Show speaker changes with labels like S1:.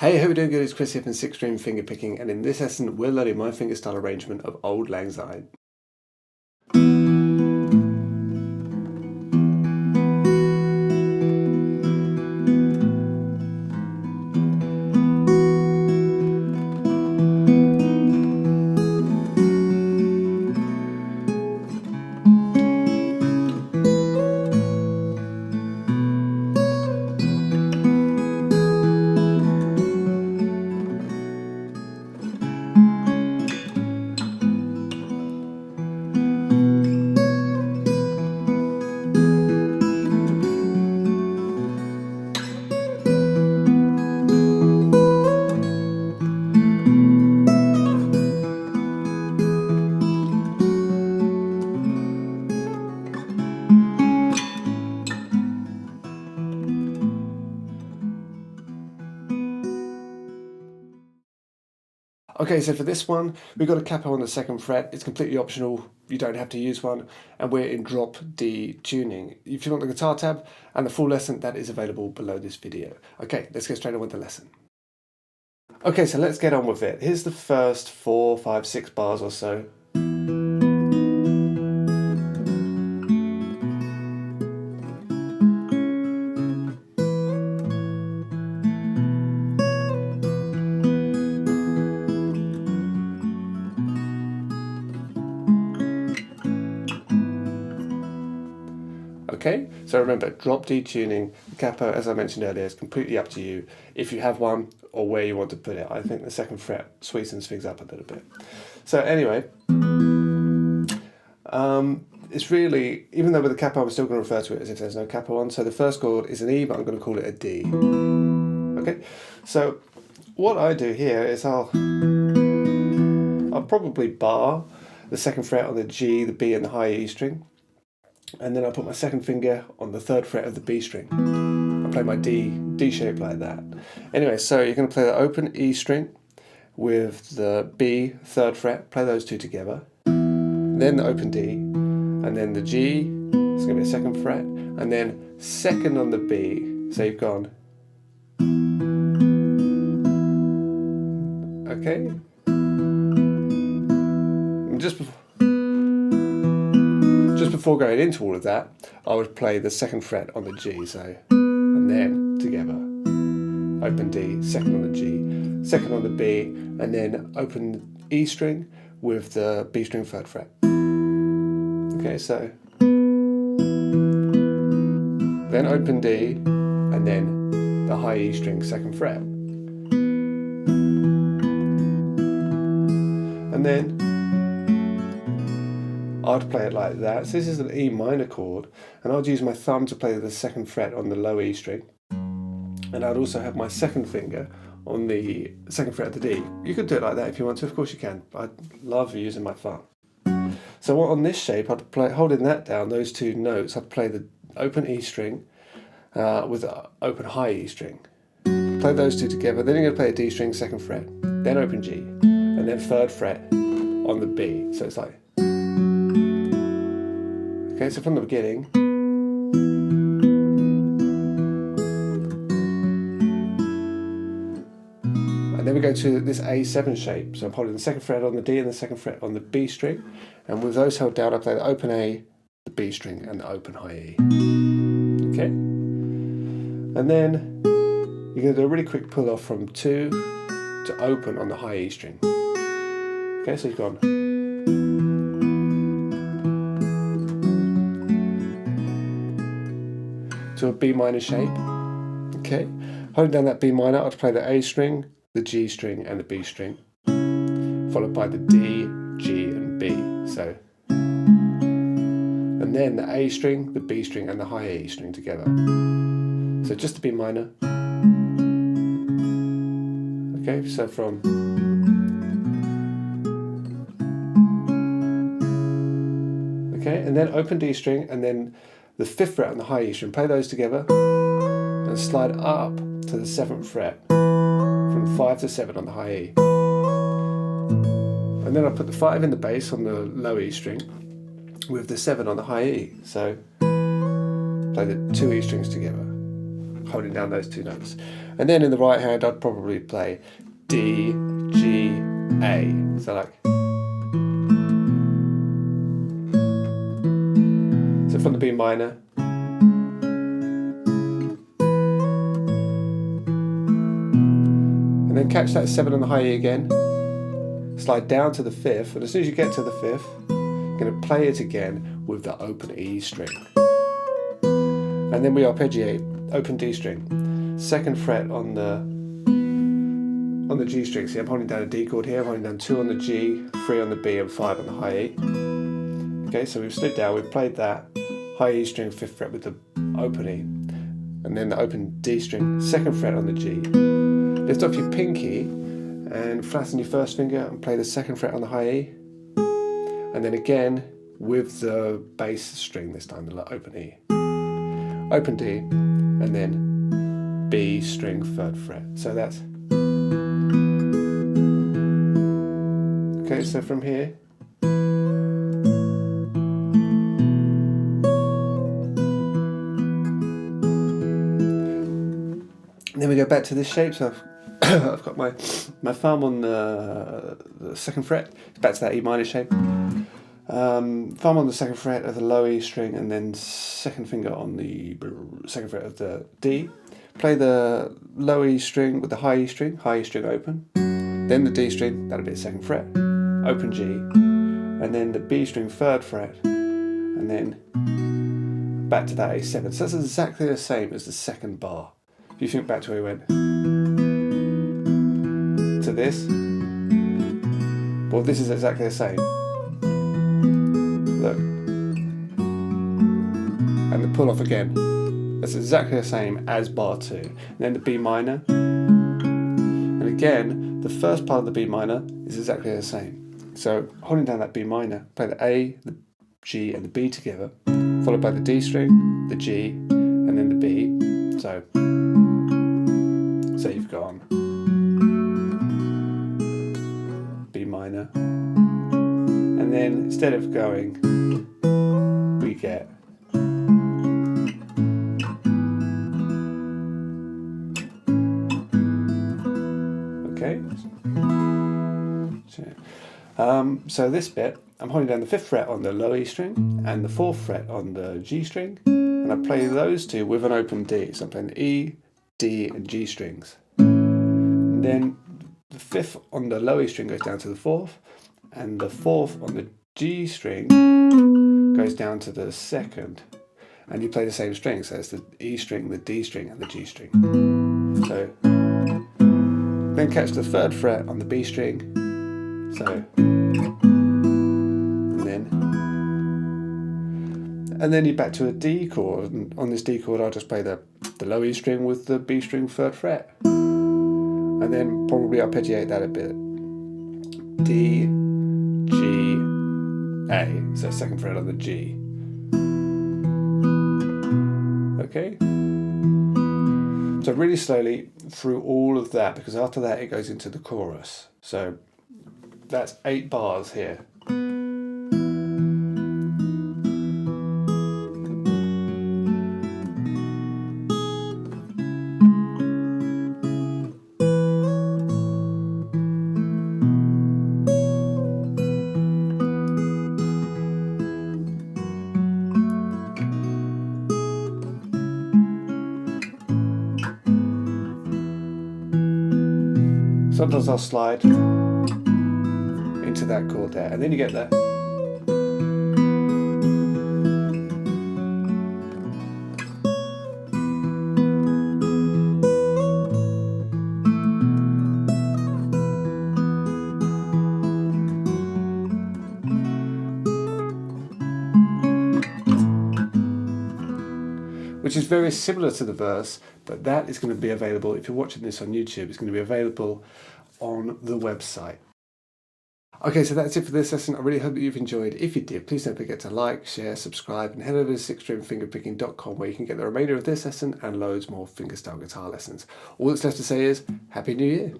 S1: Hey, how are we doing good? It's Chris here from 6 String Finger Picking, and in this lesson we're learning my fingerstyle arrangement of Auld Lang Syne. Okay, so for this one, we've got a capo on the 2nd fret. It's completely optional. You don't have to use one. And we're in drop D tuning. If you want the guitar tab and the full lesson, that is available below this video. Okay, let's get straight on with the lesson. Okay, so let's get on with it. Here's the first 4, 5, 6 bars or so. Okay, so remember, drop D tuning, the capo, as I mentioned earlier, is completely up to you if you have one or where you want to put it. I think the 2nd fret sweetens things up a little bit. So anyway, it's really, even though with the capo I'm still going to refer to it as if there's no capo on, so the first chord is an E, but I'm going to call it a D. Okay, so what I do here is I'll probably bar the 2nd fret on the G, the B and the high E string. And then I put my 2nd finger on the 3rd fret of the B string. I play my D shape like that. Anyway, so you're going to play the open E string with the B 3rd fret, play those two together. Then the open D, and then the G, it's going to be a 2nd fret, and then 2nd on the B. So you've gone. Okay? And just before going into all of that, I would play the 2nd fret on the G, so, and then together, open D, 2nd on the G, 2nd on the B, and then open E string with the B string 3rd fret. Okay, so, then open D, and then the high E string 2nd fret. And then I'd play it like that. So this is an E minor chord, and I'd use my thumb to play the 2nd fret on the low E string. And I'd also have my 2nd finger on the 2nd fret of the D. You could do it like that if you want to, of course you can. I love using my thumb. So on this shape, I'd play, holding that down, those two notes, I'd play the open E string with the open high E string. Play those two together, then you're going to play a D string 2nd fret, then open G, and then 3rd fret on the B. So it's like, okay, so from the beginning, and then we go to this A7 shape. So I'm holding the 2nd fret on the D and the 2nd fret on the B string, and with those held down, I play the open A, the B string, and the open high E. Okay, and then you're going to do a really quick pull off from 2 to open on the high E string. Okay, so you've gone. To a B minor shape. Okay, holding down that B minor, I'd play the A string, the G string, and the B string, followed by the D, G, and B. So, and then the A string, the B string, and the high E string together. So just the B minor. Okay, so from okay, and then open D string, and then the 5th fret on the high E string, play those together and slide up to the 7th fret from 5 to 7 on the high E. And then I put the 5 in the bass on the low E string with the 7 on the high E. So play the 2 E strings together. holding down those two notes. And then in the right hand, I'd probably play D, G, A. So like. So from the B minor. And then catch that 7 on the high E again. Slide down to the 5th, and as soon as you get to the 5th, you're going to play it again with the open E string. And then we arpeggiate open D string, 2nd fret on the G string. See, I'm holding down a D chord here, I'm holding down 2 on the G, 3 on the B, and 5 on the high E. Okay, so we've slid down, we've played that high E string, 5th fret with the open E, and then the open D string, 2nd fret on the G. Lift off your pinky and flatten your 1st finger and play the 2nd fret on the high E, and then again with the bass string this time, the open E, open D, and then B string 3rd fret. So that's okay. So from here, and then we go back to this shape. So I've got my thumb on the 2nd fret, back to that E minor shape. Thumb on the 2nd fret of the low E string, and then 2nd finger on the 2nd fret of the D. Play the low E string with the high E string open. Then the D string, that'll be the 2nd fret, open G, and then the B string 3rd fret, and then back to that A7. So that's exactly the same as the 2nd bar. If you think back to where we went to this, well, this is exactly the same. Look, and the pull off again. That's exactly the same as bar 2. And then the B minor, and again, the first part of the B minor is exactly the same. So holding down that B minor, play the A, the G, and the B together, followed by the D string, the G, and then the B. So you've gone B minor, and then instead of going, we get okay. So this bit, I'm holding down the 5th fret on the low E string and the 4th fret on the G string, and I play those two with an open D. So I'm playing E, D, and G strings. And then the 5th on the low E string goes down to the 4th, and the 4th on the G string goes down to the 2nd. And you play the same string, so it's the E string, the D string, and the G string. So then catch the 3rd fret on the B string. So and then you're back to a D chord, and on this D chord I'll just play the low E string with the B string 3rd fret, and then probably arpeggiate that a bit. D, G, A, so 2nd fret on the G. Okay? So really slowly through all of that, because after that it goes into the chorus. So that's 8 bars here. Sometimes I'll slide into that chord there, and then you get there. Which is very similar to the verse, but that is going to be available, if you're watching this on YouTube, it's going to be available on the website. Okay, so that's it for this lesson. I really hope that you've enjoyed. If you did, please don't forget to like, share, subscribe, and head over to sixstringfingerpicking.com where you can get the remainder of this lesson and loads more fingerstyle guitar lessons. All that's left to say is Happy New Year!